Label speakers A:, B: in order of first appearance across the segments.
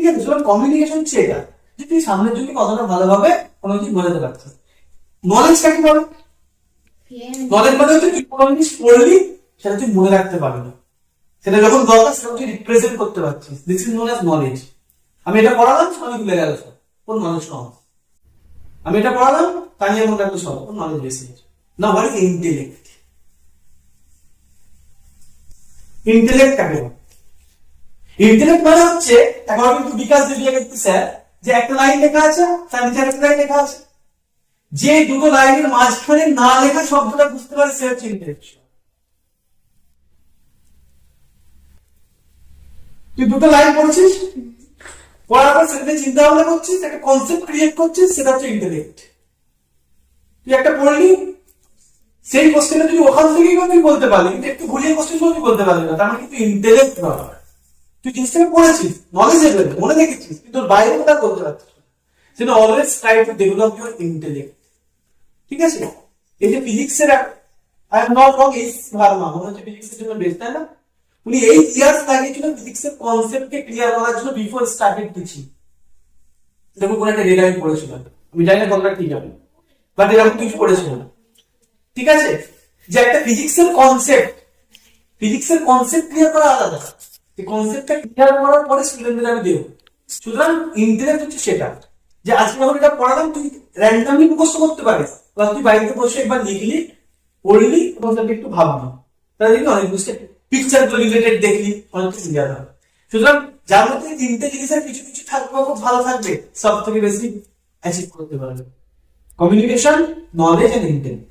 A: ঠিক আছে? সুতরাং কমিউনিকেশন হচ্ছে এটা, যে তুই সামনের জন্য কথাটা ভালোভাবে কোনো কিছু বোঝাতে পারছিস। নলেজ কাকে বলে? নলেজ মানে হচ্ছে তুই কোনো জিনিস পড়লি সেটা তুই মনে রাখতে পারবি না, সেটা যখন দরকার সেটা তুই রিপ্রেজেন্ট করতে পারছিস। This is known as knowledge. আমি এটা পড়ালাম, আমি ভুলে গেল সব, কোন নলেজ কম। আমি এটা পড়ালাম, তা নিয়ে মনে রাখতে সব, কোন নলেজ বেশি। না, হোয়াট ইজ ইন্টেলেক্ট? ইন্টেলেক্ট কাকে বলে? ইন্টেলেক্ট মানে হচ্ছে, অ্যাকর্ডিং টু বিকাশ দিদিয়াগেত্তি স্যার, যে একটা লাইন লেখা আছে, তার নিচে একটা লাইন লেখা আছে, যে দুটো লাইনের মাঝখানে না লেখা শব্দটা বুঝতে পারে সে হচ্ছে ইন্টেলেকচুয়াল। তুই দুটো লাইন পড়ছিস, পড়ার পর সেটা চিন্তা ভাবনা করছিস, একটা কনসেপ্ট ক্রিয়েট করছিস, সেটা হচ্ছে ইন্টেলেক্ট। তুই একটা পড়লি, সেই কোশ্চেনটা যদি ওখান থেকেই তুই বলতে পারলি, কিন্তু একটু ঘুরিয়ে কোশ্চেন তুই বলতে পারলি না, তার মানে কিন্তু ইন্টেলেক্ট ব্যাপার। তুই জিনিসটাকে পড়েছিস, নলেজ লেভেল মনে রেখেছিস, কিন্তু বাইরে কোথাও বলতে পারছিস না। সেটা always try to develop your intellect. ঠিক আছে? এই যে ফিজিক্সের, আই এম নট রং, এই ভার্মা মনে হচ্ছে ফিজিক্সের জন্য বেস্ট, তাই না? উনি 8 ইয়ার্স লাগিয়েছিল ফিজিক্সের কনসেপ্টকে ক্লিয়ার করার জন্য বিফোর স্টার্টেড টিচিং। এরকম কোন একটা ডেটা আমি পড়েছিলাম, আমি জানি না কতটা ঠিক হবে, বাট এরকম কিছু পড়েছিলাম। ঠিক আছে? যে একটা ফিজিক্সের কনসেপ্ট ক্লিয়ার করা আলাদা, এই কনসেপ্টটা ক্লিয়ার করার পরে স্টুডেন্টদের আমি দেবো। সুতরাং ইন্টেলেক্ট হচ্ছে সেটা, যে আজকে যখন এটা পড়ালাম তুই র্যান্ডমলি মুখস্থ করতে পারিস, বা তুই বাড়িতে বসে একবার লিখলি, পড়লি এবং তাকে একটু ভাবলি, তাহলে দেখবি অনেক বুঝতে, পিকচার রিলেটেড দেখলি, অনেক কিছু ক্লিয়ার হবে। সুতরাং যার মধ্যে তিনটে জিনিসের কিছু কিছু থাকবে, খুব ভালো থাকবে, সব থেকে বেশি অ্যাচিভ করতে পারবে। Communication, knowledge and intellect.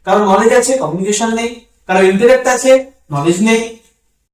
A: কারণ নলেজ আছে, কমিউনিকেশন নেই, কারণ ইন্টেলেক্ট আছে, নলেজ নেই।